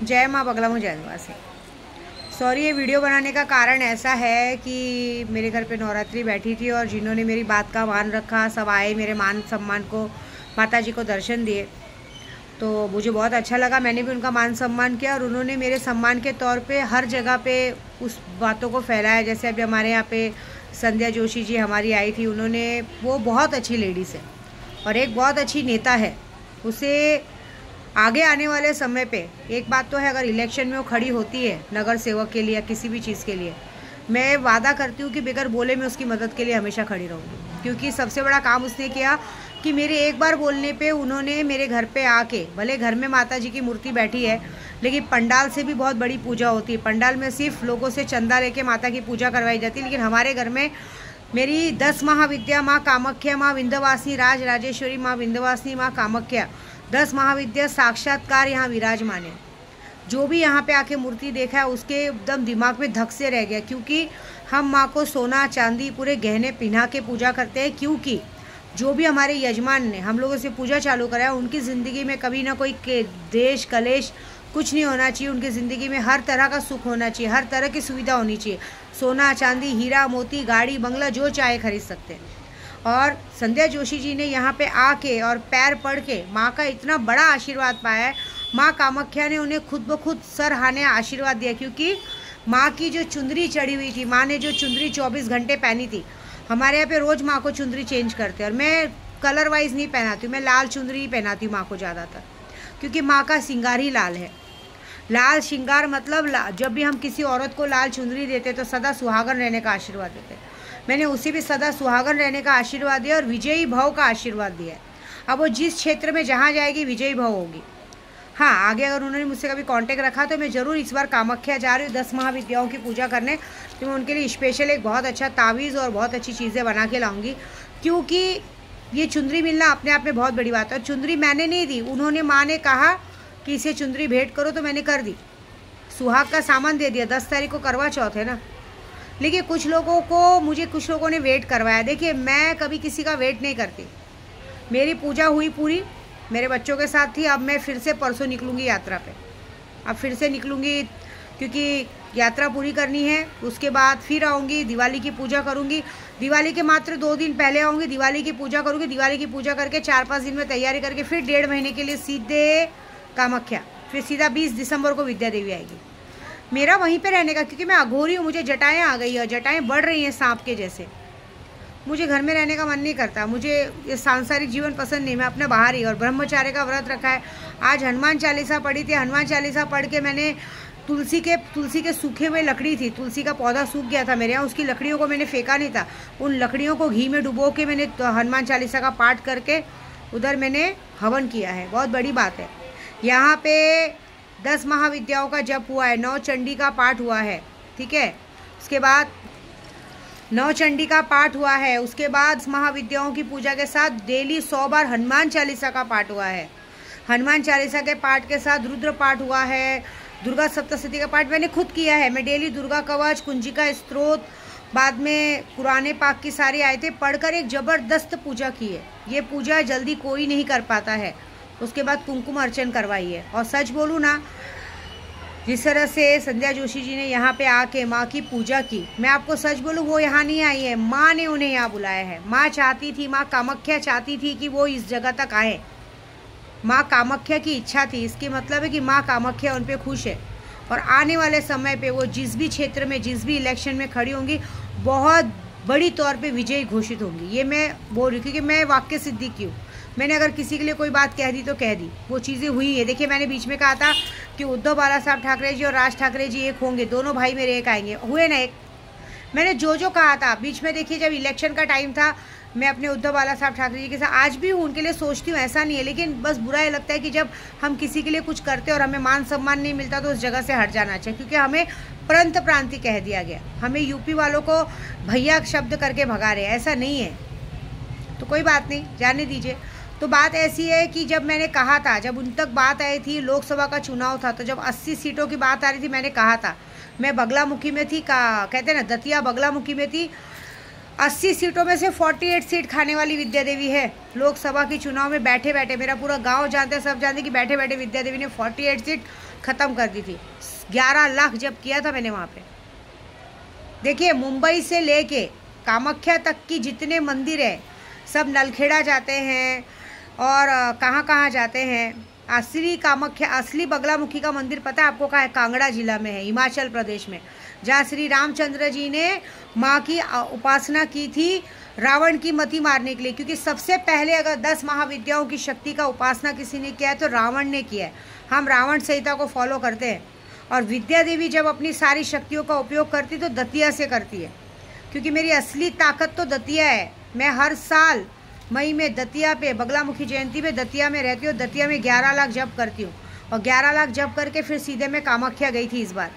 जय माँ बगलामुख जय निवासी। सॉरी, ये वीडियो बनाने का कारण ऐसा है कि मेरे घर पे नवरात्रि बैठी थी और जिन्होंने मेरी बात का मान रखा, सब आए मेरे मान सम्मान को, माता जी को दर्शन दिए, तो मुझे बहुत अच्छा लगा। मैंने भी उनका मान सम्मान किया और उन्होंने मेरे सम्मान के तौर पे हर जगह पे उस बातों को फैलाया। जैसे अभी हमारे यहाँ पे संध्या जोशी जी हमारी आई थी, उन्होंने, वो बहुत अच्छी लेडीज़ है और एक बहुत अच्छी नेता है। उसे आगे आने वाले समय पे एक बात तो है, अगर इलेक्शन में वो खड़ी होती है नगर सेवक के लिए या किसी भी चीज़ के लिए, मैं वादा करती हूँ कि बगैर बोले मैं उसकी मदद के लिए हमेशा खड़ी रहूँगी। क्योंकि सबसे बड़ा काम उसने किया कि मेरे एक बार बोलने पे उन्होंने मेरे घर पे आके, भले घर में माता जी की मूर्ति बैठी है लेकिन पंडाल से भी बहुत बड़ी पूजा होती है। पंडाल में सिर्फ लोगों से चंदा लेके माता की पूजा करवाई जाती है, लेकिन हमारे घर में मेरी 10 महाविद्या माँ कामाख्या, माँ विंध्यवासिनी, राज राजेश्वरी माँ विंध्यवासिनी, माँ कामाख्या, 10 महाविद्या साक्षात्कार यहाँ विराजमान है। जो भी यहाँ पे आके मूर्ति देखा है उसके एकदम दिमाग में धक से रह गया, क्योंकि हम माँ को सोना चांदी पूरे गहने पहना के पूजा करते हैं। क्योंकि जो भी हमारे यजमान ने हम लोगों से पूजा चालू कराया, उनकी ज़िंदगी में कभी ना कोई देश कलेश कुछ नहीं होना चाहिए। उनकी ज़िंदगी में हर तरह का सुख होना चाहिए, हर तरह की सुविधा होनी चाहिए। सोना चांदी हीरा मोती गाड़ी बंगला जो चाहे खरीद सकते हैं। और संध्या जोशी जी ने यहाँ पे आके और पैर पड़ के माँ का इतना बड़ा आशीर्वाद पाया है। माँ कामाख्या ने उन्हें खुद ब खुद सर हाने आशीर्वाद दिया, क्योंकि माँ की जो चुंदरी चढ़ी हुई थी, माँ ने जो चुंदरी 24 घंटे पहनी थी। हमारे यहाँ पे रोज़ माँ को चुंदरी चेंज करते हैं और मैं कलर वाइज नहीं पहनाती हूँ, मैं लाल चुंदरी ही पहनाती हूँ माँ को ज़्यादातर, क्योंकि माँ का श्रृंगार ही लाल है। लाल श्रृंगार मतलब जब भी हम किसी औरत को लाल चुंदरी देते तो सदा सुहागन रहने का आशीर्वाद देते। मैंने उसे भी सदा सुहागन रहने का आशीर्वाद दिया और विजयी भाव का आशीर्वाद दिया है। अब वो जिस क्षेत्र में जहाँ जाएगी विजयी भाव होगी। हाँ, आगे अगर उन्होंने मुझसे कभी कांटेक्ट रखा तो मैं ज़रूर इस बार कामाख्या जा रही हूँ 10 महाविद्याओं की पूजा करने, तो मैं उनके लिए स्पेशल एक बहुत अच्छा तावीज़ और बहुत अच्छी चीज़ें बना के लाऊंगी। क्योंकि ये चुंदरी मिलना अपने आप में बहुत बड़ी बात है। और चुंदरी मैंने नहीं दी, उन्होंने, माँ ने कहा कि इसे चुंदरी भेंट करो तो मैंने कर दी। सुहाग का सामान दे दिया। 10 तारीख को करवा चौथ है ना, लेकिन कुछ लोगों ने वेट करवाया। देखिए, मैं कभी किसी का वेट नहीं करती। मेरी पूजा हुई पूरी, मेरे बच्चों के साथ थी। अब मैं फिर से परसों निकलूँगी यात्रा पे, अब फिर से निकलूँगी क्योंकि यात्रा पूरी करनी है। उसके बाद फिर आऊँगी, दिवाली की पूजा करूँगी। दिवाली के मात्र 2 दिन पहले आऊँगी, दिवाली की पूजा करूँगी। दिवाली की पूजा करके 4-5 दिन में तैयारी करके फिर 1.5 महीने के लिए सीधे कामाख्या, फिर सीधा 20 दिसंबर को विद्या देवी आएगी। मेरा वहीं पे रहने का, क्योंकि मैं अघोरी हूँ, मुझे जटाएँ आ गई है, जटाएँ बढ़ रही हैं सांप के जैसे। मुझे घर में रहने का मन नहीं करता, मुझे ये सांसारिक जीवन पसंद नहीं। मैं अपने बाहर ही, और ब्रह्मचार्य का व्रत रखा है। आज हनुमान चालीसा पढ़ी थी। हनुमान चालीसा पढ़ के मैंने तुलसी के सूखे हुए लकड़ी थी, तुलसी का पौधा सूख गया था मेरे यहाँ, उसकी लकड़ियों को मैंने फेंका नहीं था। उन लकड़ियों को घी में डुबो के मैंने हनुमान चालीसा का पाठ करके उधर मैंने हवन किया है। बहुत बड़ी बात है। यहाँ पे 10 महाविद्याओं का जप हुआ है, 9 चंडी का पाठ हुआ है, ठीक है। उसके बाद 9 चंडी का पाठ हुआ है। उसके बाद महाविद्याओं की पूजा के साथ डेली 100 बार हनुमान चालीसा का पाठ हुआ है। हनुमान चालीसा के पाठ के साथ रुद्र पाठ हुआ है। दुर्गा सप्तशती का पाठ मैंने खुद किया है। मैं डेली दुर्गा कवच, कुंजिका स्तोत्र, बाद में कुरान पाक की सारी आयतें पढ़कर एक ज़बरदस्त पूजा की है। ये पूजा जल्दी कोई नहीं कर पाता है। उसके बाद कुमकुम अर्चन करवाई है। और सच बोलूँ ना, जिस तरह से संध्या जोशी जी ने यहाँ पे आके माँ की पूजा की, मैं आपको सच बोलूँ, वो यहाँ नहीं आई है, माँ ने उन्हें यहाँ बुलाया है। माँ चाहती थी, माँ कामाख्या चाहती थी कि वो इस जगह तक आए। माँ कामाख्या की इच्छा थी। इसके मतलब है कि माँ कामाख्या उन पर खुश है और आने वाले समय पे वो जिस भी क्षेत्र में, जिस भी इलेक्शन में खड़ी होंगी, बहुत बड़ी तौर पे विजयी घोषित होंगी। ये मैं बोल रही हूँ, क्योंकि मैं वाक्य सिद्धि की हूँ। मैंने अगर किसी के लिए कोई बात कह दी तो कह दी, वो चीज़ें हुई है। देखिए, मैंने बीच में कहा था कि उद्धव बाला साहब ठाकरे जी और राज ठाकरे जी एक होंगे, दोनों भाई मेरे एक आएंगे, हुए ना एक। मैंने जो कहा था बीच में, देखिए जब इलेक्शन का टाइम था, मैं अपने उद्धव बाला साहब ठाकरे जी के साथ आज भी हूँ, उनके लिए सोचती हूँ, ऐसा नहीं है। लेकिन बस बुरा ये लगता है कि जब हम किसी के लिए कुछ करते और हमें मान सम्मान नहीं मिलता तो उस जगह से हट जाना चाहिए, क्योंकि हमें प्रांत प्रांति कह दिया गया। हमें यूपी वालों को भैया शब्द करके भगा रहे हैं, ऐसा नहीं है। तो कोई बात नहीं, जाने दीजिए। तो बात ऐसी है कि जब मैंने कहा था, जब उन तक बात आई थी, लोकसभा का चुनाव था, तो जब 80 सीटों की बात आ रही थी, मैंने कहा था, मैं बगलामुखी में थी, कहते हैं ना, दतिया बगलामुखी में थी। 80 सीटों में से 48 सीट खाने वाली विद्या देवी है। लोकसभा की चुनाव में बैठे बैठे, मेरा पूरा गांव जानते हैं, सब जानते कि बैठे बैठे विद्या देवी ने 48 सीट खत्म कर दी थी। 11 लाख जब किया था मैंने वहाँ पे। देखिए, मुंबई से लेके कामाख्या तक की जितने मंदिर है सब नलखेड़ा जाते हैं और कहाँ कहाँ जाते हैं। असली कामाख्या, असली बगलामुखी का मंदिर पता है आपको कहाँ है? कांगड़ा जिला में है, हिमाचल प्रदेश में, जहाँ श्री रामचंद्र जी ने माँ की उपासना की थी रावण की मति मारने के लिए। क्योंकि सबसे पहले अगर 10 महाविद्याओं की शक्ति का उपासना किसी ने किया है तो रावण ने किया है। हम रावण संहिता को फॉलो करते हैं। और विद्या देवी जब अपनी सारी शक्तियों का उपयोग करती तो दतिया से करती है, क्योंकि मेरी असली ताकत तो दतिया है। मैं हर साल मई में दतिया पे बगलामुखी जयंती में दतिया में रहती हूँ। दतिया में 11 लाख जप करती हूँ और 11 लाख जप करके फिर सीधे मैं कामाख्या गई थी इस बार।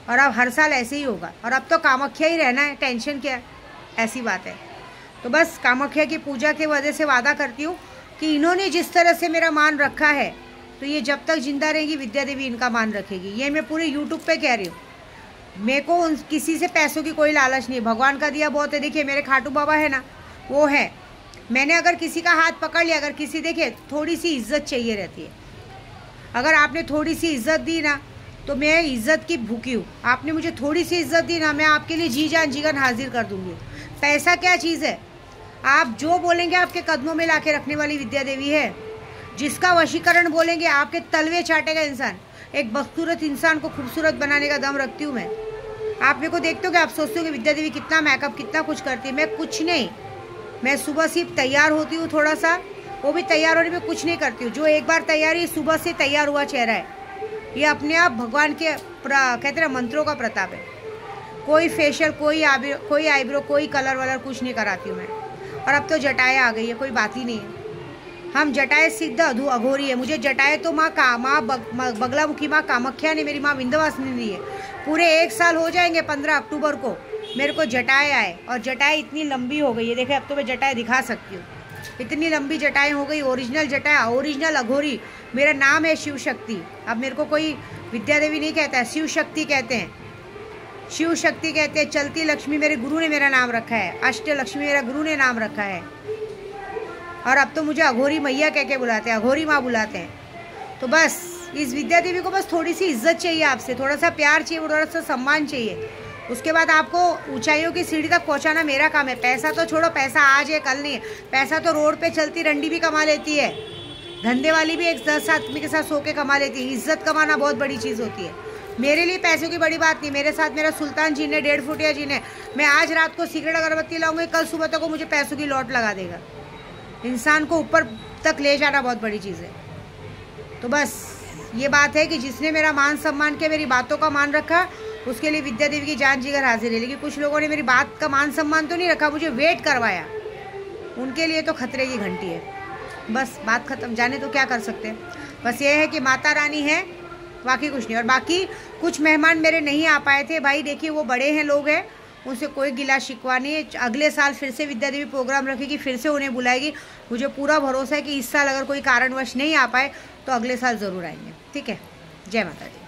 और अब हर साल ऐसे ही होगा। और अब तो कामाख्या ही रहना है, टेंशन क्या है, ऐसी बात है। तो बस कामाख्या की पूजा की वजह से वादा करती हूँ कि इन्होंने जिस तरह से मेरा मान रखा है तो ये जब तक जिंदा रहेगी विद्या देवी इनका मान रखेगी। ये मैं पूरे यूट्यूब पे कह रही हूँ। मेरे को किसी से पैसों की कोई लालच नहीं, भगवान का दिया बहुत है। देखिए मेरे खाटू बाबा है ना, वो है। मैंने अगर किसी का हाथ पकड़ लिया, अगर किसी, देखिए थोड़ी सी इज्जत चाहिए रहती है। अगर आपने थोड़ी सी इज्जत दी ना तो मैं इज्जत की भूखी हूँ। आपने मुझे थोड़ी सी इज्जत दी ना, मैं आपके लिए जी जान जीवन हाजिर कर दूंगी। पैसा क्या चीज़ है? आप जो बोलेंगे आपके कदमों में ला के रखने वाली विद्या देवी है। जिसका वशीकरण बोलेंगे आपके तलवे चाटेगा इंसान। एक बदसूरत इंसान को खूबसूरत बनाने का दम रखती हूँ मैं। आप मेरे को देखते हो कि आप सोचते हो कि विद्या देवी कितना मेकअप कितना कुछ करती है। मैं कुछ नहीं, मैं सुबह सिर्फ तैयार होती हूँ थोड़ा सा, वो भी तैयार होने में कुछ नहीं करती हूँ। जो एक बार तैयारी सुबह से तैयार हुआ चेहरा है, ये अपने आप भगवान के कहते हैं मंत्रों का प्रताप है। कोई फेशियल, कोई आईब्रो, कोई कलर वलर कुछ नहीं कराती हूँ मैं। और अब तो जटाएँ आ गई है, कोई बात ही नहीं है। हम जटाएँ सिद्ध अघोरी है। मुझे जटाएँ तो माँ बगलामुखी माँ कामाख्या ने, मेरी माँ विंध्यवासिनी दी है। पूरे 1 साल हो जाएंगे 15 अक्टूबर को मेरे को जटाएँ आए। और जटाएँ इतनी लंबी हो गई है, देखे अब तो मैं जटाएँ दिखा सकती हूँ। इतनी लंबी जटाएँ हो गई, ओरिजिनल जटाएँ, ओरिजिनल अघोरी। मेरा नाम है शिव शक्ति। अब मेरे को कोई विद्या देवी नहीं कहता है, शिव शक्ति कहते हैं, शिव शक्ति कहते हैं। चलती लक्ष्मी मेरे गुरु ने मेरा नाम रखा है, अष्ट लक्ष्मी मेरा गुरु ने नाम रखा है। और अब तो मुझे अघोरी मैया कह के बुलाते हैं, अघोरी माँ बुलाते हैं। तो बस इस विद्या देवी को बस थोड़ी सी इज्जत चाहिए आपसे, थोड़ा सा प्यार चाहिए, थोड़ा सा सम्मान चाहिए। उसके बाद आपको ऊंचाइयों की सीढ़ी तक पहुंचाना मेरा काम है। पैसा तो छोड़ो, पैसा आज है कल नहीं है। पैसा तो रोड पे चलती रंडी भी कमा लेती है, धंधे वाली भी एक 10 आदमी के साथ सो के कमा लेती है। इज्जत कमाना बहुत बड़ी चीज़ होती है। मेरे लिए पैसों की बड़ी बात नहीं। मेरे साथ मेरा सुल्तान जी ने, 1.5 फुटिया जी ने, मैं आज रात को सिगरेट अगरबत्ती लाऊंगी, कल सुबह तक को मुझे पैसों की लौट लगा देगा। इंसान को ऊपर तक ले जाना बहुत बड़ी चीज़ है। तो बस ये बात है कि जिसने मेरा मान सम्मान किया, मेरी बातों का मान रखा, उसके लिए विद्या देवी की जान जिगर हाजिर है। लेकिन कुछ लोगों ने मेरी बात का मान सम्मान तो नहीं रखा, मुझे वेट करवाया, उनके लिए तो खतरे की घंटी है। बस बात खत्म, जाने तो क्या कर सकते हैं। बस ये है कि माता रानी है, बाकी कुछ नहीं। और बाकी कुछ मेहमान मेरे नहीं आ पाए थे भाई, देखिए वो बड़े हैं, लोग हैं, उनसे कोई गिला शिकवा नहीं है। अगले साल फिर से विद्या देवी प्रोग्राम रखेगी, फिर से उन्हें बुलाएगी। मुझे पूरा भरोसा है कि इस साल अगर कोई कारणवश नहीं आ पाए तो अगले साल ज़रूर आएंगे। ठीक है, जय माता दी।